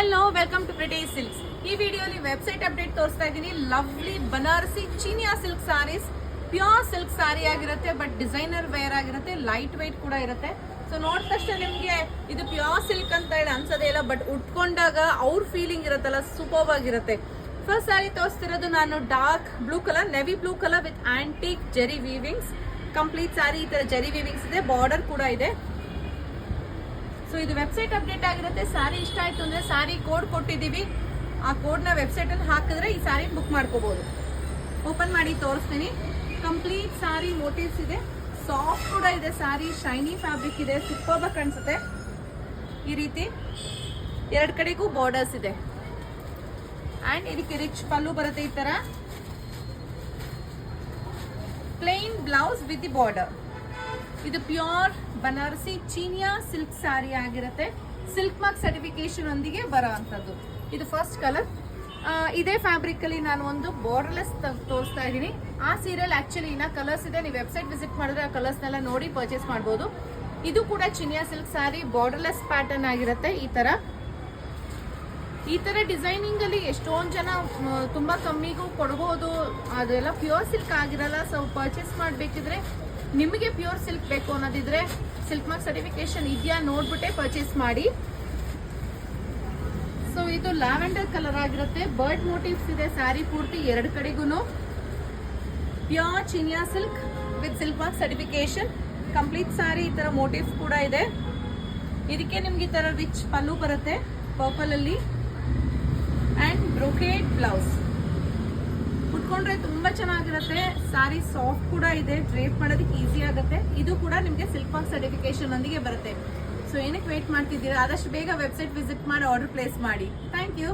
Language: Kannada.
Hello, welcome to pretty silks. ಈ ವಿಡಿಯೋಲಿ ವೆಬ್ಸೈಟ್ ಅಪ್ಡೇಟ್ ತೋರಿಸ್ತಾ ಇದ್ದೀನಿ. Lovely Banarasi Chiniya silk saris, pure silk sari ಆಗಿರುತ್ತೆ. ಬಟ್ ಡಿಸೈನರ್ ವೇರ್ ಆಗಿರುತ್ತೆ, ಲೈಟ್ ವೆಯ್ಟ್ ಕೂಡ ಇರುತ್ತೆ. ಸೊ ನೋಡಿದ ತಕ್ಷಣ ನಿಮಗೆ ಇದು ಪ್ಯೂರ್ ಸಿಲ್ಕ್ ಅಂತ ಹೇಳಿ ಅನ್ಸೋದೇ ಇಲ್ಲ, ಬಟ್ ಉಟ್ಕೊಂಡಾಗ ಅವ್ರ ಫೀಲಿಂಗ್ ಇರುತ್ತಲ್ಲ, ಸೂಪರ್ ಆಗಿರುತ್ತೆ. ಫಸ್ಟ್ ಸಾರಿ ತೋರಿಸ್ತಿರೋದು ನಾನು dark blue colour, navy blue colour with antique zari weavings. Complete sari ಈ ತರ ಜೆರಿ ವೀವಿಂಗ್ಸ್ ಇದೆ, ಬಾರ್ಡರ್ ಕೂಡ ಇದೆ. ಸೊ ಇದು ವೆಬ್ಸೈಟ್ ಅಪ್ಡೇಟ್ ಆಗಿರುತ್ತೆ. ಸಾರಿ ಇಷ್ಟ ಆಯ್ತು ಅಂದ್ರೆ ಸಾರಿ ಕೋಡ್ ಕೊಟ್ಟಿದ್ದೀವಿ, ಆ ಕೋಡ್ನ ವೆಬ್ಸೈಟ್ ಅಲ್ಲಿ ಹಾಕಿದ್ರೆ ಈ ಸಾರಿ ಬುಕ್ ಮಾಡ್ಕೋಬಹುದು. ಓಪನ್ ಮಾಡಿ ತೋರಿಸ್ತೀನಿ. ಕಂಪ್ಲೀಟ್ ಸಾರಿ ಮೋಟಿವ್ಸ್ ಇದೆ, ಸಾಫ್ಟ್ ಕೂಡ ಇದೆ ಸಾರಿ, ಶೈನಿ ಫ್ಯಾಬ್ರಿಕ್ ಇದೆ, ಸೂಪರ್ ಕಾಣಿಸುತ್ತೆ. ಈ ರೀತಿ ಎರಡು ಕಡೆಗೂ ಬಾರ್ಡರ್ಸ್ ಇದೆ ಅಂಡ್ ಇದಕ್ಕೆ ರಿಚ್ ಪಲ್ಲು ಬರುತ್ತೆ. ಈ ತರ plain blouse with the border. ಇದು ಪ್ಯೂರ್ ಬನಾರಸಿ ಚಿನಿಯಾ ಸಿಲ್ಕ್ ಸಾರಿ ಆಗಿರುತ್ತೆ. ಸಿಲ್ಕ್ ಮಾರ್ಕ್ ಸರ್ಟಿಫಿಕೇಶನ್ ಒಂದಿಗೆ ಬರೋ ಅಂಥದ್ದು. ಇದು ಫಸ್ಟ್ ಕಲರ್. ಇದೇ ಫ್ಯಾಬ್ರಿಕ್ ಅಲ್ಲಿ ನಾನು ಒಂದು ಬಾರ್ಡರ್ಲೆಸ್ ತೋರಿಸ್ತಾ ಇದ್ದೀನಿ. ಆ ಸೀರಿಯಲ್ ಆಕ್ಚುಲಿ ಇನ್ನ ಕಲರ್ಸ್ ಇದೆ, ನೀವು ವೆಬ್ಸೈಟ್ ವಿಸಿಟ್ ಮಾಡಿದ್ರೆ ಆ ಕಲರ್ಸ್ನೆಲ್ಲ ನೋಡಿ ಪರ್ಚೇಸ್ ಮಾಡ್ಬೋದು. ಇದು ಕೂಡ ಚಿನಿಯಾ ಸಿಲ್ಕ್ ಸಾರಿ, ಬಾರ್ಡರ್ಲೆಸ್ ಪ್ಯಾಟರ್ನ್ ಆಗಿರುತ್ತೆ. ಈ ತರ ಡಿಸೈನಿಂಗ್ ಅಲ್ಲಿ ಎಷ್ಟೊಂದು ಜನ ತುಂಬಾ ಕಮ್ಮಿಗೂ ಕೊಡಬಹುದು, ಅದೆಲ್ಲ ಪ್ಯೂರ್ ಸಿಲ್ಕ್ ಆಗಿರಲ್ಲ. ಸೊ ಪರ್ಚೇಸ್ ಮಾಡಬೇಕಿದ್ರೆ ನಿಮಗೆ ಪ್ಯೂರ್ ಸಿಲ್ಕ್ ಬೇಕು ಅನ್ನೋದಿದ್ರೆ ಸಿಲ್ಕ್ ಮಾರ್ಕ್ ಸರ್ಟಿಫಿಕೇಶನ್ ಇದೆಯಾ ನೋಡ್ಬಿಟ್ಟೆ ಪರ್ಚೇಸ್ ಮಾಡಿ. ಸೊ ಇದು ಲ್ಯಾವೆಂಡರ್ ಕಲರ್ ಆಗಿರುತ್ತೆ, ಬರ್ಡ್ ಮೋಟಿವ್ಸ್ ಇದೆ ಸ್ಯಾರಿ ಪೂರ್ತಿ ಎರಡು ಕಡೆಗೂ. Pure Chiniya silk with silk mark certification. Complete sari ಈ ತರ ಮೋಟಿವ್ಸ್ ಕೂಡ ಇದೆ. ಇದಕ್ಕೆ ನಿಮ್ಗೆ ಈ ತರ ರಿಚ್ ಪಲ್ಲು ಬರುತ್ತೆ ಪರ್ಪಲ್ ಅಲ್ಲಿ ಅಂಡ್ ಬ್ರೊಕೇಡ್ ಬ್ಲೌಸ್. ಉಟ್ಕೊಂಡ್ರೆ ತುಂಬಾ ಚೆನ್ನಾಗಿರುತ್ತೆ. ಸಾರಿ ಸಾಫ್ಟ್ ಕೂಡ ಇದೆ, ಡ್ರೇಪ್ ಮಾಡೋದಕ್ಕೆ ಈಸಿ ಆಗುತ್ತೆ. ಇದು ಕೂಡ ನಿಮಗೆ ಸಿಲ್ಕ್ ಮಾರ್ಕ್ ಸರ್ಟಿಫಿಕೇಶನ್ ಒಂದಿಗೆ ಬರುತ್ತೆ. ಸೊ ಏನಕ್ಕೆ ವೇಟ್ ಮಾಡ್ತಿದ್ದೀರಾ? ಆದಷ್ಟು ಬೇಗ ವೆಬ್ಸೈಟ್ ವಿಸಿಟ್ ಮಾಡಿ ಆರ್ಡರ್ ಪ್ಲೇಸ್ ಮಾಡಿ. Thank you.